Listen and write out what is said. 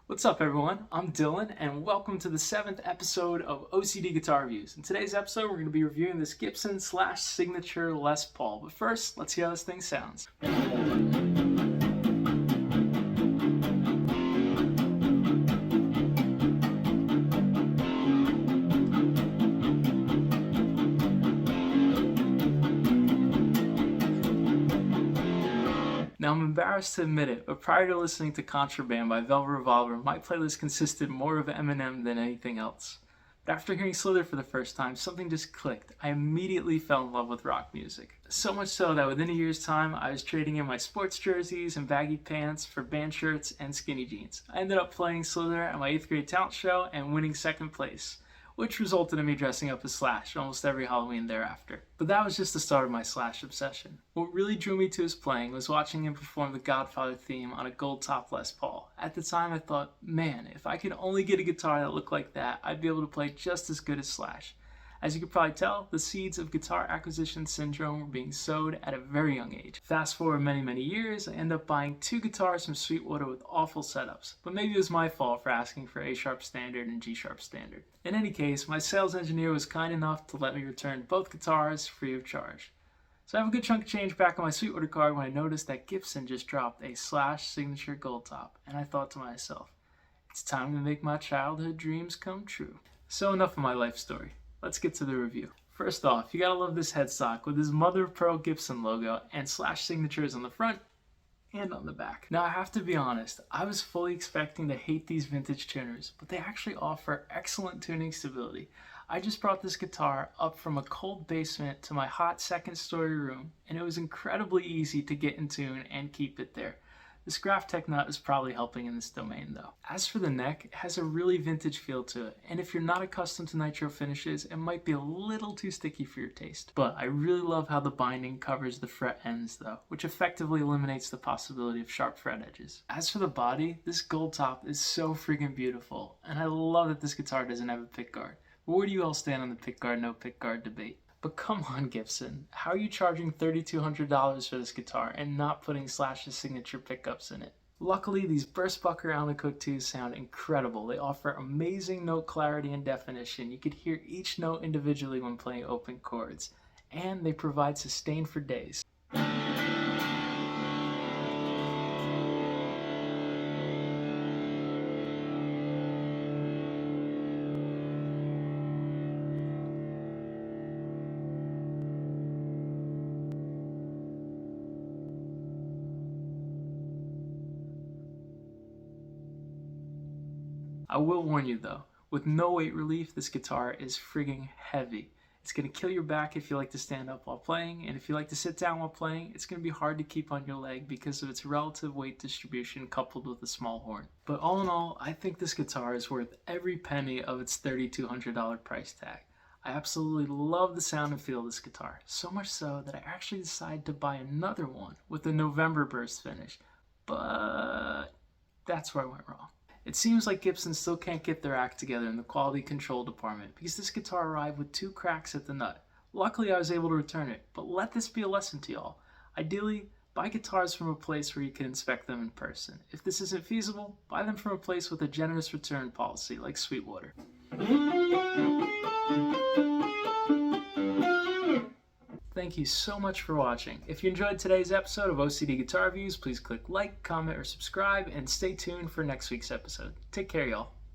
What's up, everyone? I'm Dylan, and welcome to the 7th episode of OCD Guitar Reviews. In today's episode, we're going to be reviewing this Gibson / Signature Les Paul. But first, let's see how this thing sounds. Now, I'm embarrassed to admit it, but prior to listening to Contraband by Velvet Revolver, my playlist consisted more of Eminem than anything else. But after hearing Slither for the first time, something just clicked. I immediately fell in love with rock music. So much so that within a year's time, I was trading in my sports jerseys and baggy pants for band shirts and skinny jeans. I ended up playing Slither at my 8th grade talent show and winning 2nd place, which resulted in me dressing up as Slash almost every Halloween thereafter. But that was just the start of my Slash obsession. What really drew me to his playing was watching him perform the Godfather theme on a gold top Les Paul. At the time I thought, man, if I could only get a guitar that looked like that, I'd be able to play just as good as Slash. As you can probably tell, the seeds of guitar acquisition syndrome were being sowed at a very young age. Fast forward many years, I end up buying 2 guitars from Sweetwater with awful setups, but maybe it was my fault for asking for A sharp standard and G sharp standard. In any case, my sales engineer was kind enough to let me return both guitars free of charge. So I have a good chunk of change back on my Sweetwater card when I noticed that Gibson just dropped a Slash Signature Gold Top, and I thought to myself, it's time to make my childhood dreams come true. So enough of my life story. Let's get to the review. First off, you gotta love this headstock with his mother of pearl Gibson logo and Slash signatures on the front and on the back. Now I have to be honest, I was fully expecting to hate these vintage tuners, but they actually offer excellent tuning stability. I just brought this guitar up from a cold basement to my hot 2nd story room, and it was incredibly easy to get in tune and keep it there. This Graphtec nut is probably helping in this domain though. As for the neck, it has a really vintage feel to it, and if you're not accustomed to nitro finishes, it might be a little too sticky for your taste. But I really love how the binding covers the fret ends though, which effectively eliminates the possibility of sharp fret edges. As for the body, this gold top is so freaking beautiful, and I love that this guitar doesn't have a pickguard. But where do you all stand on the pickguard, no pickguard debate? But come on, Gibson, how are you charging $3,200 for this guitar and not putting Slash's signature pickups in it? Luckily, these Burstbucker Alnico 2s sound incredible. They offer amazing note clarity and definition. You could hear each note individually when playing open chords, and they provide sustain for days. I will warn you though, with no weight relief, this guitar is frigging heavy. It's going to kill your back if you like to stand up while playing, and if you like to sit down while playing, it's going to be hard to keep on your leg because of its relative weight distribution coupled with a small horn. But all in all, I think this guitar is worth every penny of its $3,200 price tag. I absolutely love the sound and feel of this guitar, so much so that I actually decided to buy another one with a November burst finish, but that's where I went wrong. It seems like Gibson still can't get their act together in the quality control department because this guitar arrived with 2 cracks at the nut. Luckily I was able to return it, but let this be a lesson to y'all. Ideally, buy guitars from a place where you can inspect them in person. If this isn't feasible, buy them from a place with a generous return policy like Sweetwater. Thank you so much for watching. If you enjoyed today's episode of OCD Guitar Reviews, please click like, comment, or subscribe, and stay tuned for next week's episode. Take care, y'all.